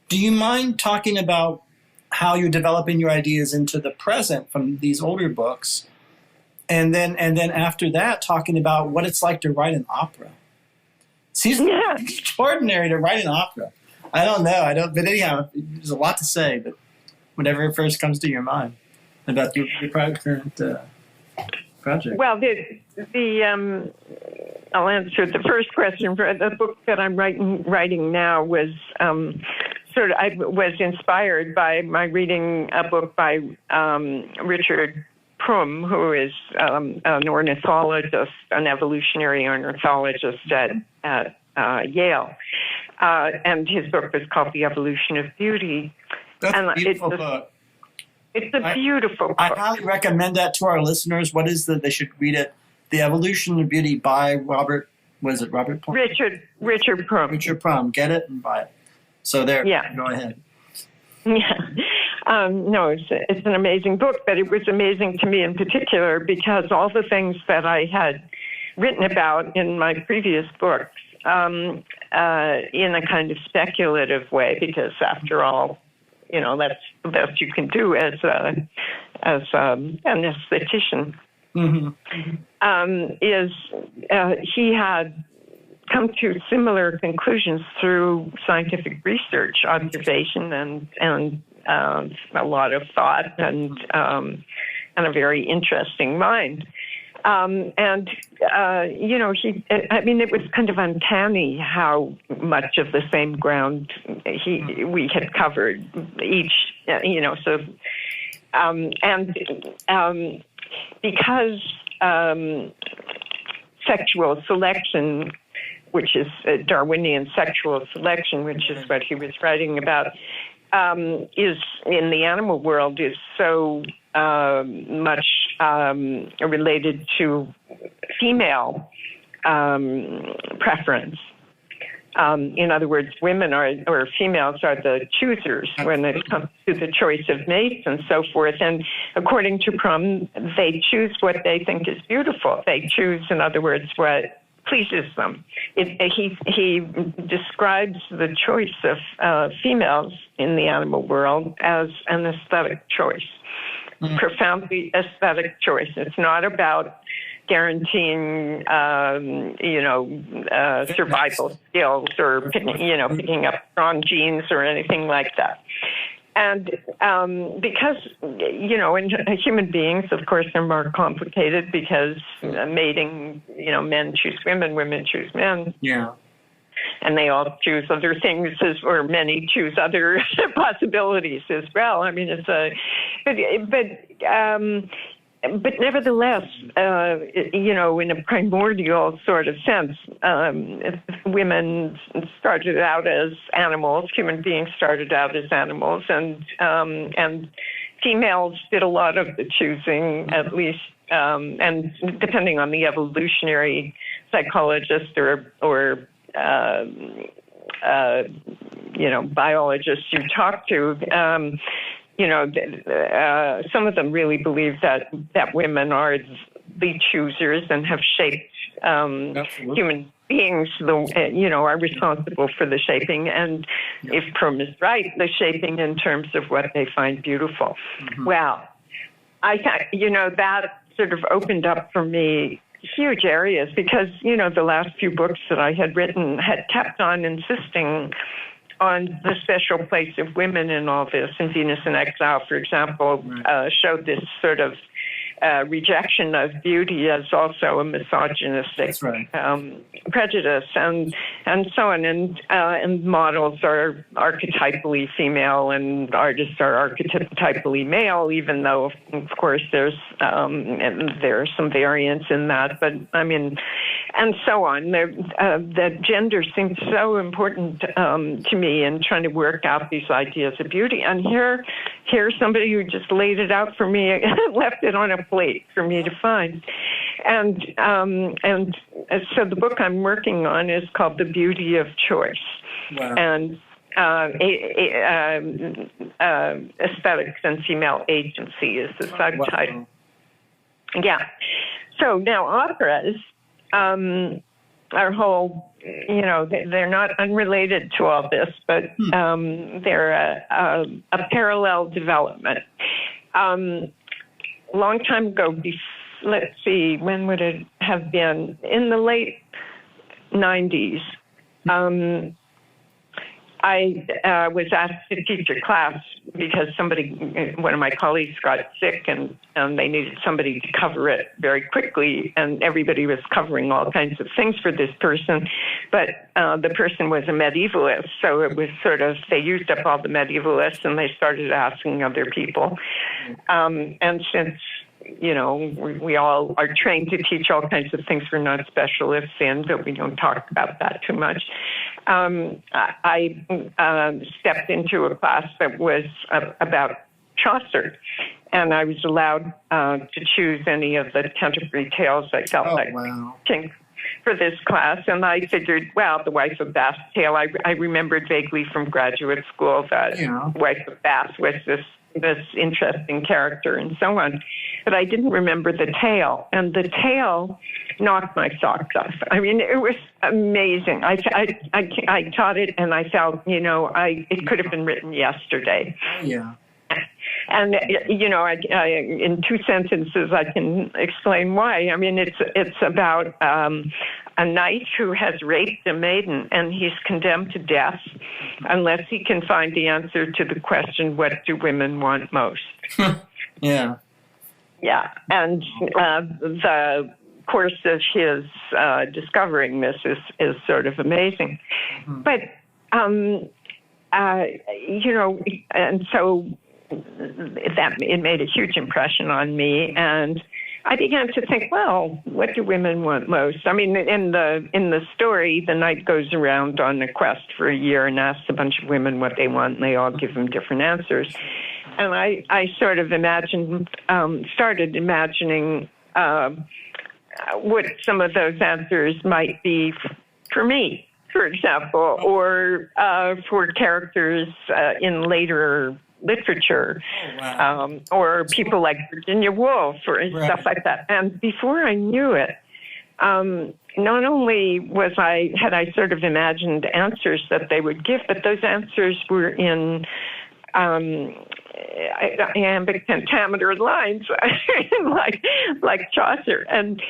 Do you mind talking about how you're developing your ideas into the present from these older books, and then after that talking about what it's like to write an opera? It's extraordinary to write an opera. I don't know. But anyhow, there's a lot to say. But whatever first comes to your mind about your current project. Well, I'll answer the first question. For the book that I'm writing now was I was inspired by my reading a book by Richard Prum, who is an ornithologist, an evolutionary ornithologist at Yale. And his book was called The Evolution of Beauty. That's a beautiful book. It's a beautiful book. I highly recommend that to our listeners. What is they should read it? The Evolution of Beauty by Robert Prum? Richard Prum. Richard Prum. Get it and buy it. So there. Yeah. Go ahead. Yeah. No, it's an amazing book, but it was amazing to me in particular because all the things that I had written about in my previous books, in a kind of speculative way, because after all, that's the best you can do as an aesthetician. He had come to similar conclusions through scientific research, observation, and a lot of thought, and a very interesting mind. It was kind of uncanny how much of the same ground we had covered each, so Because sexual selection, which is Darwinian sexual selection, which is what he was writing about, is in the animal world is so much related to female preference. In other words, women or females are the choosers when it comes to the choice of mates and so forth. And according to Prum, they choose what they think is beautiful. They choose, in other words, what pleases them. He describes the choice of females in the animal world as an aesthetic choice, profoundly aesthetic choice. It's not about guaranteeing, survival skills or picking up strong genes or anything like that. And because, and human beings, of course, are more complicated because mating, men choose women, women choose men. Yeah. And they all choose other things, or many choose other possibilities as well. I mean, but nevertheless, in a primordial sort of sense, women started out as animals, human beings started out as animals, and females did a lot of the choosing, at least, and depending on the evolutionary psychologist or biologists you talk to, some of them really believe that women are the choosers and have shaped human beings, are responsible for the shaping. And if Prum is right, the shaping in terms of what they find beautiful. Mm-hmm. Well, that sort of opened up for me huge areas because, the last few books that I had written had kept on insisting on the special place of women in all this. And Venus in Exile, for example, showed this sort of rejection of beauty as also a misogynistic prejudice, and so on. And models are archetypally female, and artists are archetypally male, even though, of course, there's some variance in that. But I mean, and so on. That gender seemed so important to me in trying to work out these ideas of beauty. And here's somebody who just laid it out for me, left it on a plate for me to find. And so the book I'm working on is called The Beauty of Choice. Wow. And aesthetics and female agency is the subtitle. Wow. Yeah. So now operas are whole, they're not unrelated to all this, but they're a parallel development. Long time ago, let's see, when would it have been? In the late 90s, I was asked to teach a class because one of my colleagues got sick and they needed somebody to cover it very quickly, and everybody was covering all kinds of things for this person, but the person was a medievalist, so it was sort of, they used up all the medievalists and they started asking other people. And since we all are trained to teach all kinds of things we're not specialists in, but we don't talk about that too much. I stepped into a class that was about Chaucer, and I was allowed to choose any of the Canterbury Tales I felt for this class. And I figured, well, the Wife of Bath's tale, I remembered vaguely from graduate school that Wife of Bath was this interesting character and so on. But I didn't remember the tale. And the tale knocked my socks off. I mean, it was amazing. I taught it and I felt, it could have been written yesterday. Yeah. And, in 2 sentences, I can explain why. I mean, it's about a knight who has raped a maiden, and he's condemned to death unless he can find the answer to the question, what do women want most? Yeah. Yeah. And the course of his discovering this is sort of amazing. Mm-hmm. But, and so that it made a huge impression on me. And I began to think, well, what do women want most? I mean, in the story, the knight goes around on a quest for a year and asks a bunch of women what they want, and they all give him different answers. And I sort of started imagining what some of those answers might be for me, for example, or for characters in later literature, or people like Virginia Woolf or stuff like that. And before I knew it, not only had I sort of imagined answers that they would give, but those answers were in iambic pentameter lines, like Chaucer. And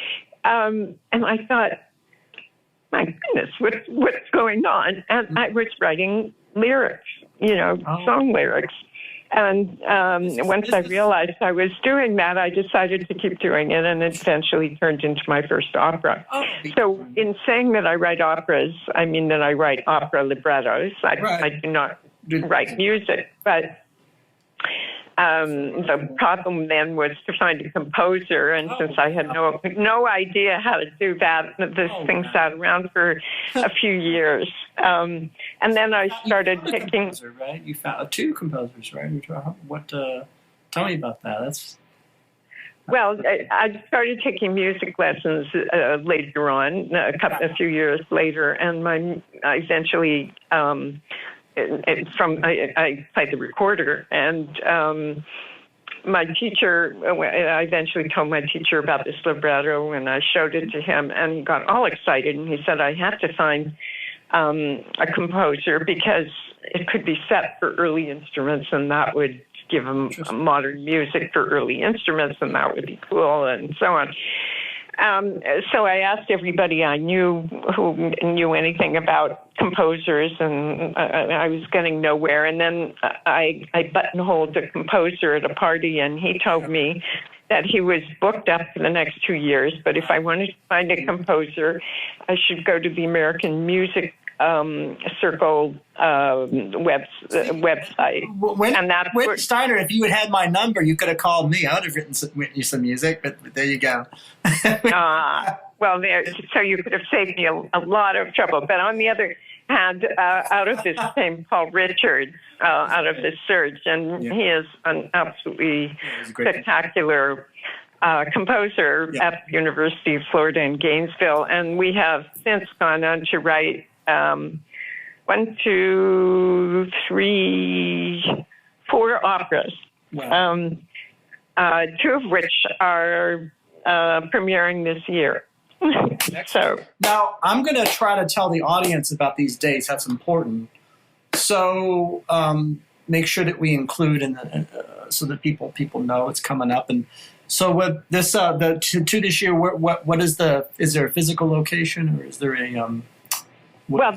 I thought, my goodness, what's going on? And I was writing lyrics, song lyrics. And once I realized I was doing that, I decided to keep doing it, and it eventually turned into my first opera. So in saying that I write operas, I mean that I write opera librettos. I do not write music, but the problem then was to find a composer, and since I had no idea how to do that, this thing sat around for a few years. And then I started picking. Right? You found two composers, right? What? Tell me about that. Well, I started taking music lessons later on, a few years later, and I eventually. I played the recorder, and my teacher, I eventually told my teacher about this libretto, and I showed it to him, and he got all excited, and he said I had to find a composer because it could be set for early instruments, and that would give him modern music for early instruments, and that would be cool, and so on. So I asked everybody I knew who knew anything about composers, and I was getting nowhere. And then I buttonholed a composer at a party, and he told me that he was booked up for the next 2 years, but if I wanted to find a composer, I should go to the American Music Circle website. Wendy Steiner, if you had my number, you could have called me. I would have written you some music, but there you go. Well, so you could have saved me a lot of trouble. But on the other hand, out of this came Paul Richards, out of this search, and he is an absolutely spectacular composer at the University of Florida in Gainesville. And we have since gone on to write 4 operas, 2 of which are premiering this year. So now I'm going to try to tell the audience about these dates. That's important. So make sure that we include so that people know it's coming up. And so with this to this year, what is there a physical location, or is there a Well,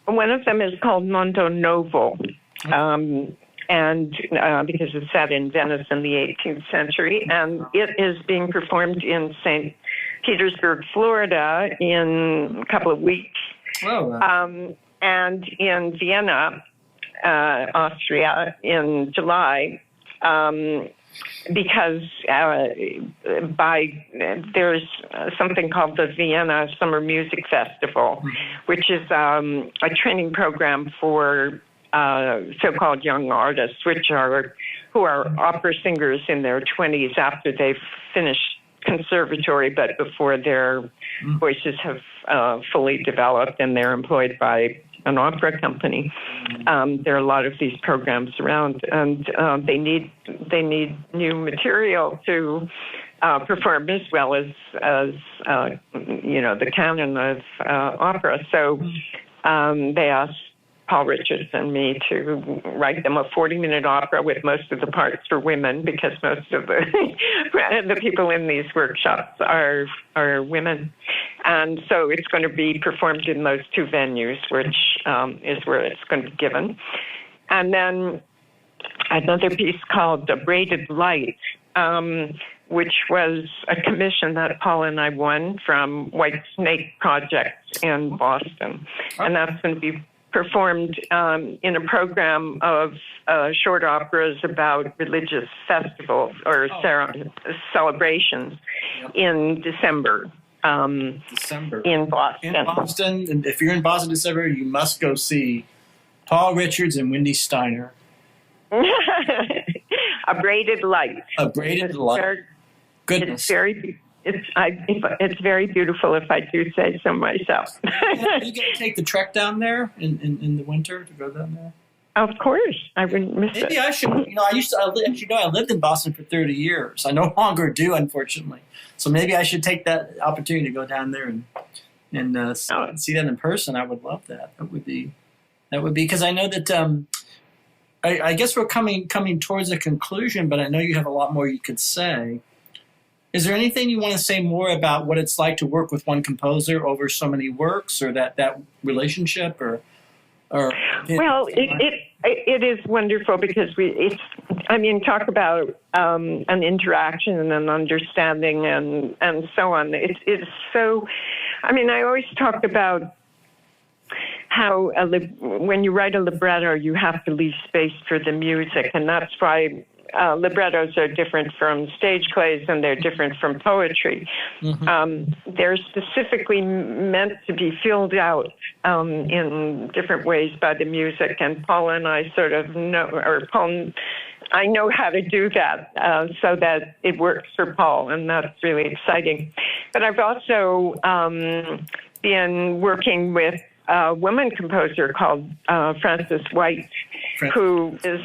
one of them is called Mondo Novo, and because it's set in Venice in the 18th century, and it is being performed in St. Petersburg, Florida, in a couple of weeks, and in Vienna, Austria, in July. Because there's something called the Vienna Summer Music Festival, which is a training program for so-called young artists, who are opera singers in their 20s after they've finished conservatory, but before their voices have fully developed and they're employed by an opera company. There are a lot of these programs around, and they need new material to perform as well as the canon of opera. So they asked Paul Richards and me to write them a 40-minute opera with most of the parts for women, because most of the people in these workshops are women. And so it's going to be performed in those 2 venues, which is where it's going to be given. And then another piece called The Braided Light, which was a commission that Paul and I won from White Snake Project in Boston. And that's going to be performed in a program of short operas about religious festivals or celebrations in December. December. In Boston. In Boston, and if you're in Boston in December, you must go see Paul Richards and Wendy Steiner. A Braided Light. A Braided Light. Goodness. It's very beautiful, if I do say so myself. Are you going to take the trek down there in the winter to go down there? Of course, I wouldn't miss it. Maybe I should. I lived in Boston for 30 years. I no longer do, unfortunately. So maybe I should take that opportunity to go down there and see that in person. I would love that. That would be because I know that. I guess we're coming towards a conclusion, but I know you have a lot more you could say. Is there anything you want to say more about what it's like to work with one composer over so many works, or that relationship, or? Well, it is wonderful because talk about an interaction and an understanding and so on. It's so. I always talk about how when you write a libretto, you have to leave space for the music, and that's why librettos are different from stage plays and they're different from poetry. Mm-hmm. They're specifically meant to be filled out in different ways by the music, and Paul and I I know how to do that so that it works for Paul, and that's really exciting. But I've also been working with a woman composer called Frances White, who is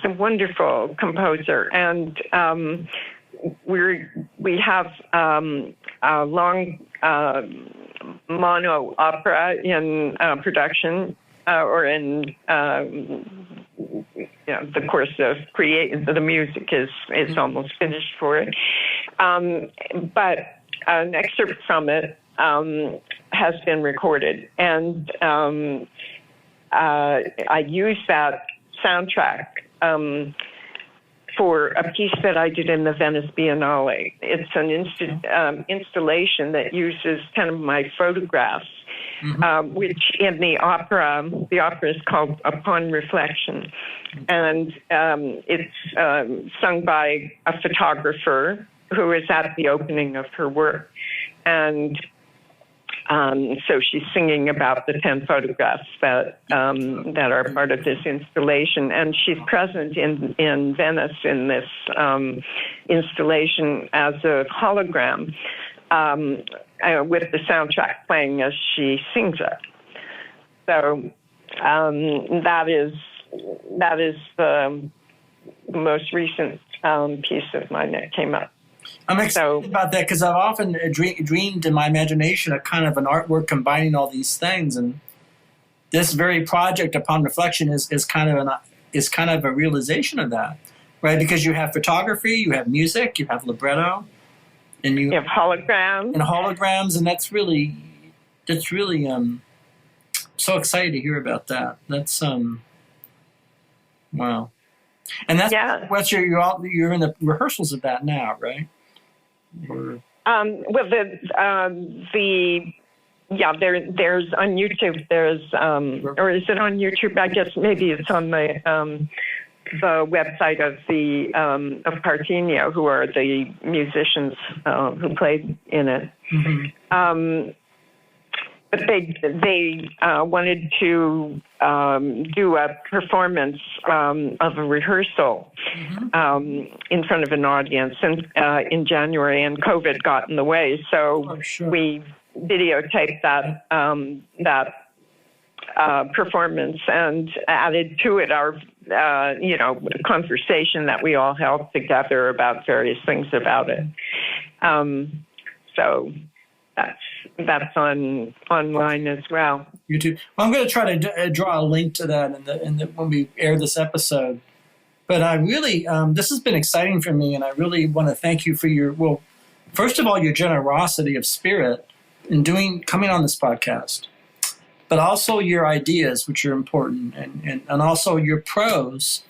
a wonderful composer, and we have a long mono opera in production or in the course of creating. The music is almost finished for it, but an excerpt from it has been recorded, and I use that soundtrack for a piece that I did in the Venice Biennale. It's an installation that uses kind of my photographs, which in the opera is called Upon Reflection, and it's sung by a photographer who is at the opening of her work, and so she's singing about the 10 photographs that are part of this installation, and she's present in Venice in this installation as a hologram with the soundtrack playing as she sings it. So that is the most recent piece of mine that came up. I'm excited about that because I've often dreamed in my imagination a kind of an artwork combining all these things, and this very project, Upon Reflection, is kind of a realization of that, right? Because you have photography, you have music, you have libretto, and you have holograms, and that's really so excited to hear about that. That's wow. And that's what you're in the rehearsals of that now, right? There's on YouTube. There's or is it on YouTube? I guess maybe it's on the website of the of Partenio, who are the musicians who played in it. Mm-hmm. But they wanted to do a performance of a rehearsal in front of an audience in January, and COVID got in the way. So we videotaped that performance and added to it our conversation that we all held together about various things about it. So that's online as well. YouTube. Well, I'm going to try to draw a link to that when we air this episode. But I really, this has been exciting for me, and I really want to thank you for first of all, your generosity of spirit in coming on this podcast, but also your ideas, which are important, and also your prose,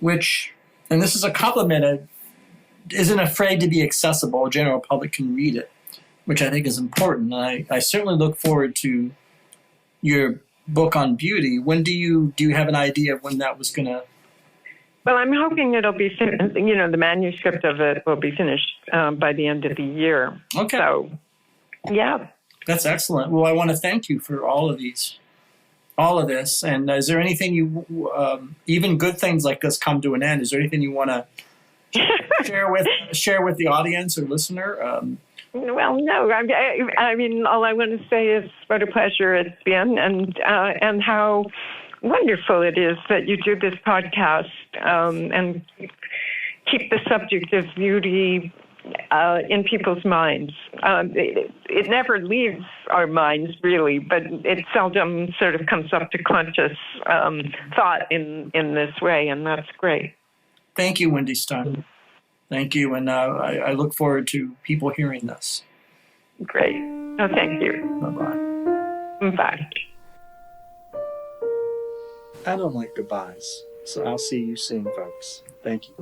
which, and this is a compliment, isn't afraid to be accessible. A general public can read it, which I think is important. I certainly look forward to your book on beauty. When do you have an idea of when that was going to? Well, I'm hoping it'll be the manuscript of it will be finished by the end of the year. Okay. So, yeah. That's excellent. Well, I want to thank you for all of this. And is there anything even good things like this come to an end? Is there anything you want to share with the audience or listener? Well, no. I mean, all I want to say is what a pleasure it's been, and how wonderful it is that you do this podcast and keep the subject of beauty in people's minds. It never leaves our minds, really, but it seldom sort of comes up to conscious thought in this way, and that's great. Thank you, Wendy Steiner. Thank you, and I look forward to people hearing this. Great. Oh, thank you. Bye-bye. Bye. I don't like goodbyes, so I'll see you soon, folks. Thank you.